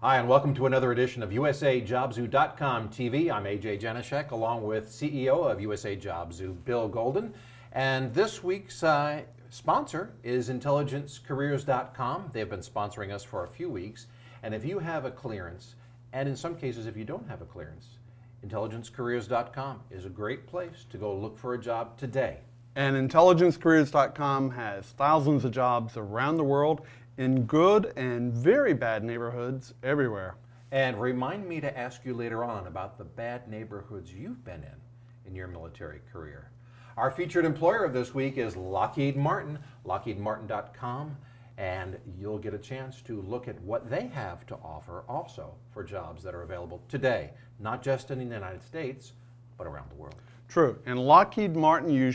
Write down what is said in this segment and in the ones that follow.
Hi, and welcome to another edition of USAJobZoo.com TV. I'm AJ Janitschek, along with CEO of USA Job Zoo, Bill Golden. And this week's sponsor is IntelligenceCareers.com. They've been sponsoring us for a few weeks. And if you have a clearance, and in some cases if you don't have a clearance, IntelligenceCareers.com is a great place to go look for a job today. And IntelligenceCareers.com has thousands of jobs around the world in good and very bad neighborhoods everywhere. And remind me to ask you later on about the bad neighborhoods you've been in your military career. Our featured employer of this week is Lockheed Martin, LockheedMartin.com, and you'll get a chance to look at what they have to offer also for jobs that are available today, not just in the United States, but around the world. True. And Lockheed Martin, you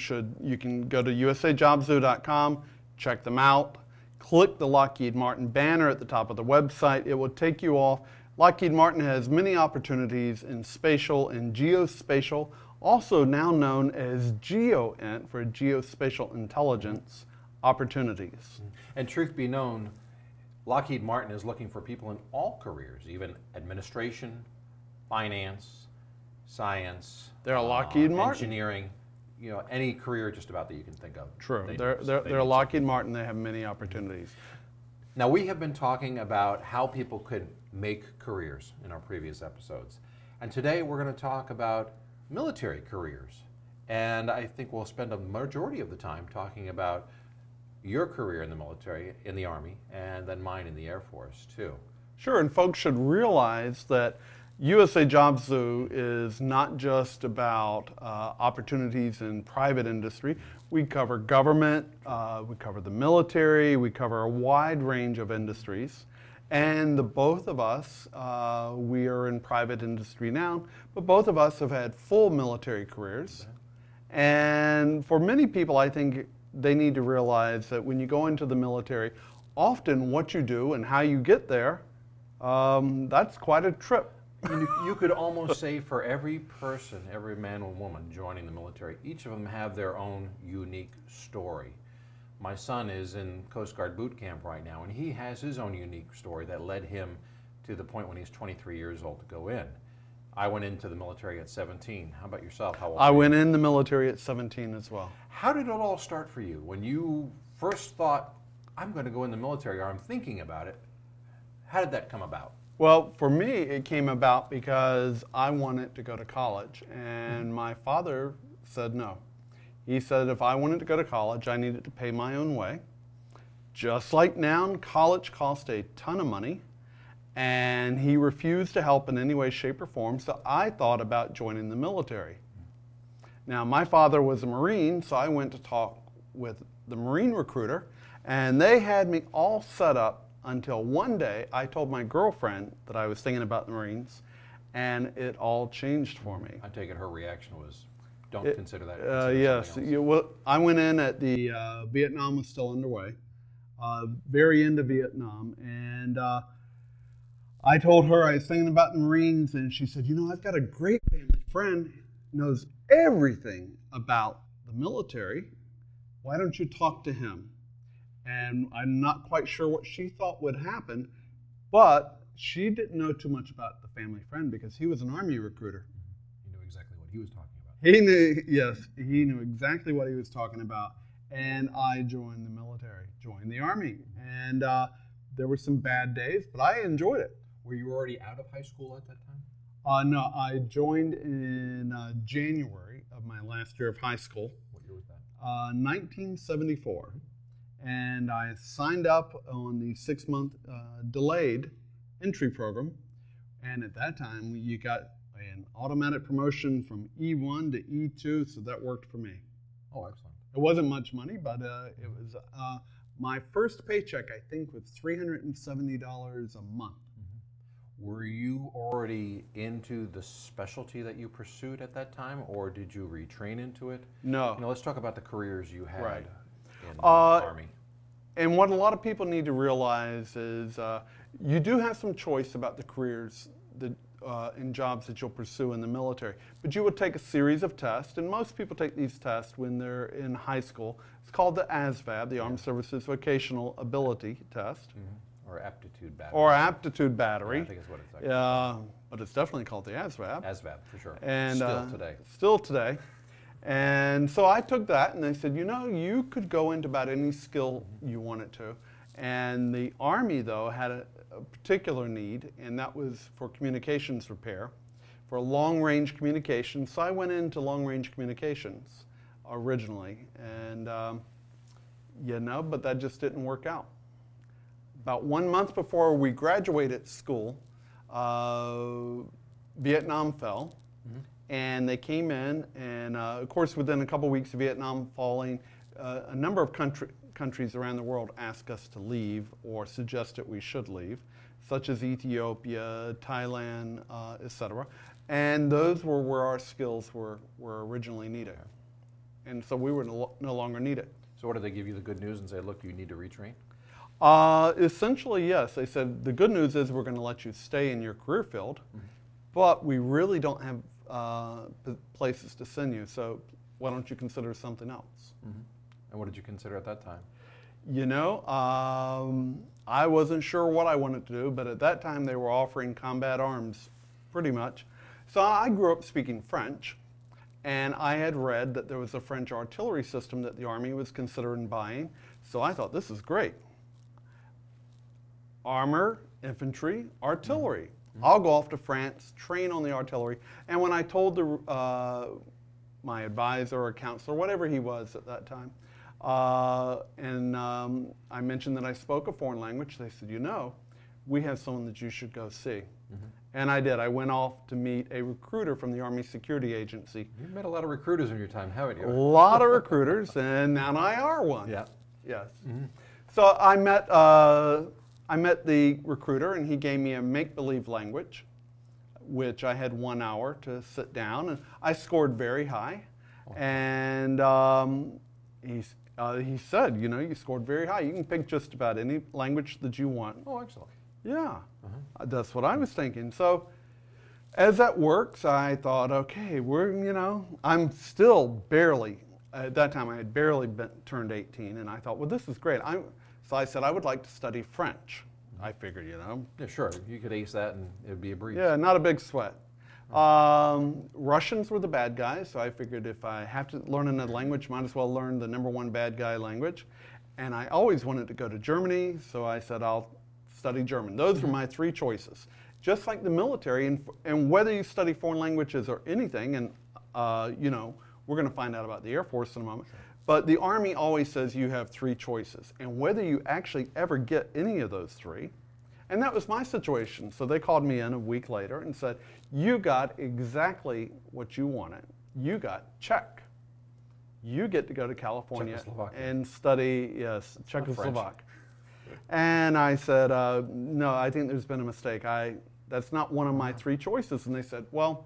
can go to USAJobZoo.com, check them out. Click the Lockheed Martin banner at the top of the website. It will take you off. Lockheed Martin has many opportunities in spatial and geospatial, also now known as GeoInt for geospatial intelligence opportunities. And truth be known, Lockheed Martin is looking for people in all careers, even administration, finance, science, They're Lockheed Martin. Engineering, you know, any career just about that you can think of. True. They're Lockheed Martin. They have many opportunities. Now, we have been talking about how people could make careers in our previous episodes. And today we're going to talk about military careers. And I think we'll spend a majority of the time talking about your career in the military, in the Army, and then mine in the Air Force, too. Sure, and folks should realize that USA Job Zoo is not just about opportunities in private industry. We cover government, we cover the military, we cover a wide range of industries. And the both of us, we are in private industry now, but both of us have had full military careers. And for many people, I think they need to realize that when you go into the military, often what you do and how you get there, that's quite a trip. You could almost say for every person, every man or woman joining the military, each of them have their own unique story. My son is in Coast Guard boot camp right now, and he has his own unique story that led him to the point when he's 23 years old to go in. I went into the military at 17. How about yourself? How old I went in the military at 17 as well. How did it all start for you? When you first thought, I'm going to go in the military, or I'm thinking about it, how did that come about? Well, for me, it came about because I wanted to go to college, and my father said no. He said if I wanted to go to college, I needed to pay my own way. Just like now, college cost a ton of money, and he refused to help in any way, shape, or form, so I thought about joining the military. Now, my father was a Marine, so I went to talk with the Marine recruiter, and they had me all set up until one day I told my girlfriend that I was thinking about the Marines, and it all changed for me. I take it her reaction was, don't consider that. Yes. I went in at the Vietnam was still underway, very end of Vietnam, and I told her I was thinking about the Marines, and she said, you know, I've got a great family friend who knows everything about the military. Why don't you talk to him? And I'm not quite sure what she thought would happen, but she didn't know too much about the family friend because he was an Army recruiter. He knew exactly what he was talking about. He knew, yes, he knew exactly what he was talking about. And I joined the military, joined the Army. And there were some bad days, but I enjoyed it. Were you already out of high school at that time? No, I joined in January of my last year of high school. What year was that? 1974. And I signed up on the 6-month delayed entry program. And at that time, you got an automatic promotion from E1 to E2, so that worked for me. Oh, excellent. It wasn't much money, but it was my first paycheck, I think, was $370 a month. Were you already into the specialty that you pursued at that time, or did you retrain into it? No. You know, let's talk about the careers you had. Right. In the Army. And what a lot of people need to realize is you do have some choice about the careers that, and jobs that you'll pursue in the military. But you will take a series of tests, and most people take these tests when they're in high school. It's called the ASVAB, the Armed Services Vocational Ability Test. Or aptitude battery. or aptitude battery. Yeah, I think it's what it's like. But it's definitely called the ASVAB. ASVAB, for sure. And Still today. Still today. And so I took that and they said, you know, you could go into about any skill you wanted to. And the Army, though, had a particular need, and that was for communications repair, for long-range communications. So I went into long-range communications originally. And, you know, but that just didn't work out. About 1 month before we graduated school, Vietnam fell, and they came in, and of course within a couple weeks of Vietnam falling, a number of countries around the world asked us to leave or suggested we should leave, such as Ethiopia, Thailand, etc. And those were where our skills were originally needed. And so we were no longer needed. So what did they give you the good news and say, look, you need to retrain? Essentially, yes. They said, the good news is we're going to let you stay in your career field, but we really don't have places to send you, so why don't you consider something else? And what did you consider at that time? You know, I wasn't sure what I wanted to do, but at that time they were offering combat arms, pretty much. So I grew up speaking French, and I had read that there was a French artillery system that the Army was considering buying, so I thought, this is great. Armor, infantry, artillery. I'll go off to France, train on the artillery. And when I told my advisor or counselor, whatever he was at that time, I mentioned that I spoke a foreign language, they said, you know, we have someone that you should go see. And I did. I went off to meet a recruiter from the Army Security Agency. You've met a lot of recruiters in your time, haven't you? A lot of recruiters, and now I are one. Yeah. Yes. So I met the recruiter, and he gave me a make-believe language, which I had 1 hour to sit down, and I scored very high. And he said, you know, you scored very high. You can pick just about any language that you want. Oh, excellent. Yeah, that's what I was thinking. So as that works, I thought, okay, you know, I'm still barely, at that time I had barely turned 18, and I thought, well, this is great. So I said, I would like to study French. I figured, you know. Yeah, sure. You could ace that and it would be a breeze. Yeah, not a big sweat. Russians were the bad guys, so I figured if I have to learn another language, might as well learn the #1 bad guy language. And I always wanted to go to Germany, so I said, I'll study German. Those were my 3 choices. Just like the military, and whether you study foreign languages or anything, and you know, we're going to find out about the Air Force in a moment, but the Army always says you have 3 choices. And whether you actually ever get any of those 3, and that was my situation. So they called me in a week later and said, you got exactly what you wanted. You got Czech. You get to go to California and study, yes, Czechoslovak. And I said, no, I think there's been a mistake. That's not one of my 3 choices. And they said, well,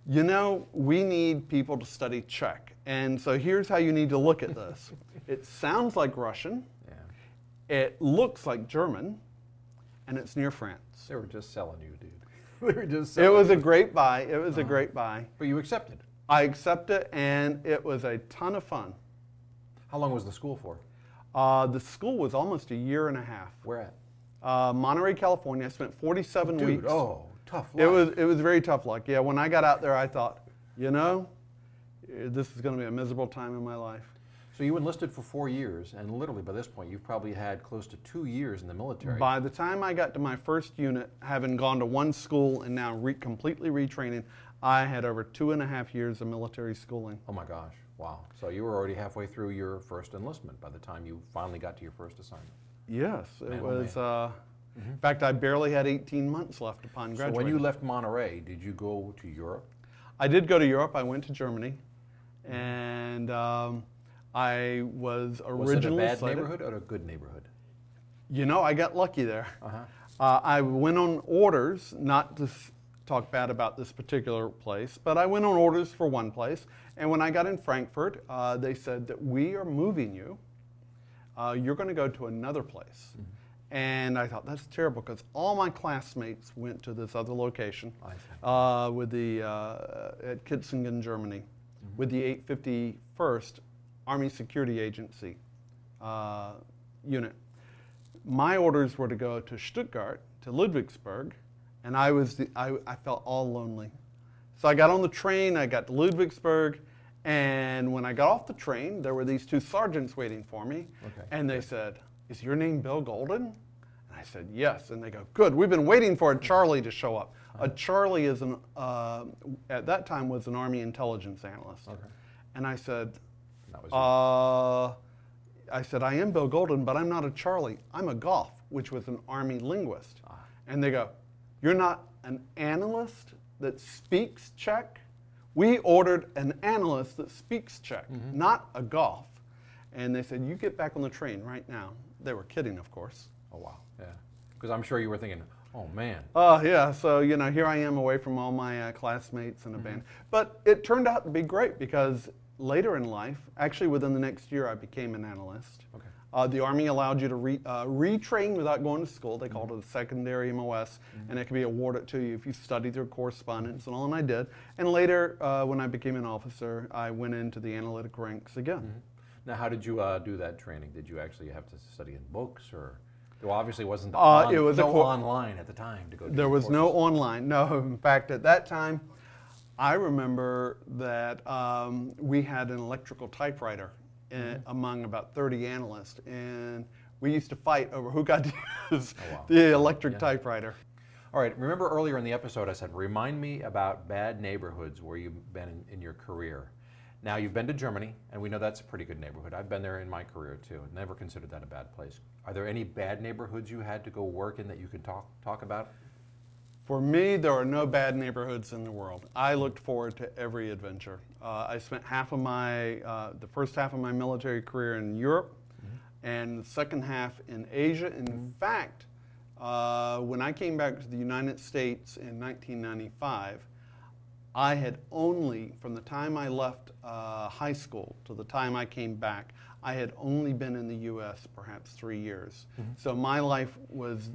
you know, we need people to study Czech. And so here's how you need to look at this. It sounds like Russian. Yeah. It looks like German. And it's near France. They were just selling you, dude. They were just selling you. It was a great buy. It was a great buy. But you accepted. I accepted, and it was a ton of fun. How long was the school for? The school was almost a year and a half. Where at? Monterey, California. I spent 47 weeks. Oh, tough luck. It was very tough luck. Yeah, when I got out there, I thought, you know, this is going to be a miserable time in my life. So you enlisted for 4 years, and literally by this point, you've probably had close to 2 years in the military. By the time I got to my first unit, having gone to one school and now completely retraining, I had over 2.5 years of military schooling. Oh my gosh, wow. So you were already halfway through your first enlistment by the time you finally got to your first assignment. Yes, it was, in fact, I barely had 18 months left upon graduating. So when you left Monterey, did you go to Europe? I did go to Europe. I went to Germany, and I was originally Was it a bad neighborhood or a good neighborhood? You know, I got lucky there. I went on orders, not to talk bad about this particular place, but I went on orders for one place, and when I got in Frankfurt, they said that we are moving you. You're going to go to another place. And I thought, that's terrible, because all my classmates went to this other location with at Kitzingen, Germany, with the 851st Army Security Agency unit. my orders were to go to Stuttgart, to Ludwigsburg, and I felt all lonely. So I got on the train, I got to Ludwigsburg, and when I got off the train, there were these two sergeants waiting for me, and they said, "Is your name Bill Golden?" And I said, "Yes." And they go, "Good, we've been waiting for a Charlie to show up." A Charlie is at that time was an Army intelligence analyst. And I said, I am Bill Golden, but I'm not a Charlie. I'm a Goff, which was an Army linguist. And they go, "You're not an analyst that speaks Czech?" We ordered an analyst that speaks Czech, not a Goff. And they said, "You get back on the train right now." They were kidding, of course. Oh, wow. Yeah. Because I'm sure you were thinking, oh, man. Yeah. So, you know, here I am away from all my classmates and a band. But it turned out to be great because later in life, actually within the next year, I became an analyst. The Army allowed you to retrain without going to school. They called it a secondary MOS, and it could be awarded to you if you studied through correspondence and all, and I did. And later, when I became an officer, I went into the analytic ranks again. Now, how did you do that training? Did you actually have to study in books, or well, obviously wasn't it was online at the time to go? There was no online. No, in fact, at that time, I remember that we had an electrical typewriter among about 30 analysts, and we used to fight over who got to use the electric typewriter. All right, remember earlier in the episode I said, remind me about bad neighborhoods where you've been in your career. Now, you've been to Germany, and we know that's a pretty good neighborhood. I've been there in my career, too. Never considered that a bad place. Are there any bad neighborhoods you had to go work in that you can talk about? For me, there are no bad neighborhoods in the world. I looked forward to every adventure. I spent the first half of my military career in Europe, and the second half in Asia. In fact, when I came back to the United States in 1995, I had only, from the time I left high school to the time I came back, I had only been in the U.S. perhaps 3 years. So my life was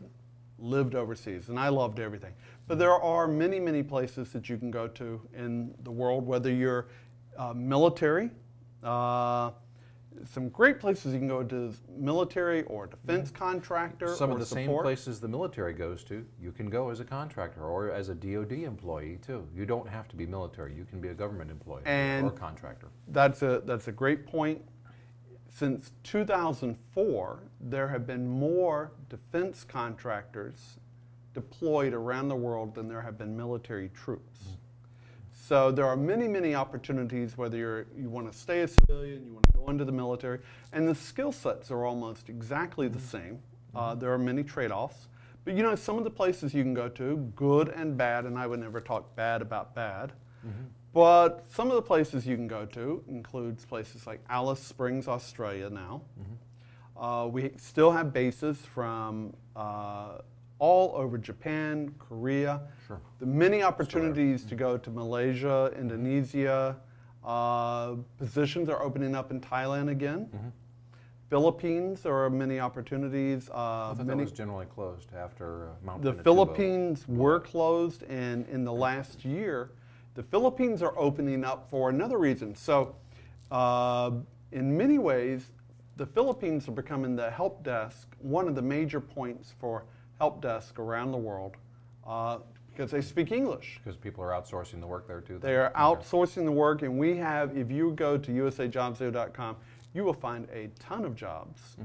lived overseas, and I loved everything. But there are many, many places that you can go to in the world, whether you're military. Some great places you can go to is military or defense contractor. Some of the same places the military goes to, you can go as a contractor or as a DOD employee too. You don't have to be military. You can be a government employee or a contractor. That's a great point. Since 2004, there have been more defense contractors deployed around the world than there have been military troops. So there are many, many opportunities, whether you want to stay a civilian, you want to go into the military, and the skill sets are almost exactly the same. There are many trade-offs. But you know, some of the places you can go to, good and bad, and I would never talk bad about bad, but some of the places you can go to includes places like Alice Springs, Australia now. We still have bases from all over Japan, Korea. The many opportunities to go to Malaysia, Indonesia. Positions are opening up in Thailand again. Philippines, there are many opportunities. I thought that was generally closed after Mount The Philippines were closed, and in the last year, the Philippines are opening up for another reason. So in many ways, the Philippines are becoming the help desk, one of the major points for help desk around the world, because they speak English. Because people are outsourcing the work there too. They are outsourcing the work, and we have, if you go to usajobs.com, you will find a ton of jobs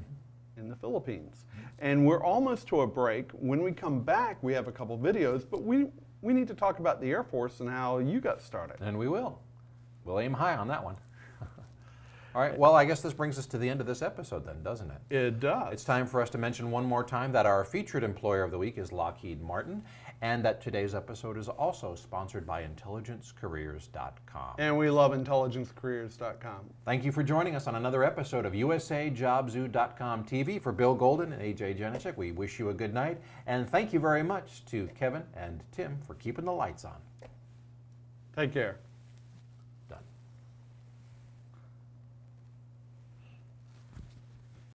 in the Philippines. And we're almost to a break. When we come back, we have a couple videos, but we need to talk about the Air Force and how you got started. And we will. We'll aim high on that one. All right, well, I guess this brings us to the end of this episode then, doesn't it? It does. It's time for us to mention one more time that our featured employer of the week is Lockheed Martin, and that today's episode is also sponsored by IntelligenceCareers.com. And we love IntelligenceCareers.com. Thank you for joining us on another episode of USAJobZoo.com TV. For Bill Golden and AJ Janitschek, we wish you a good night, and thank you very much to Kevin and Tim for keeping the lights on. Take care.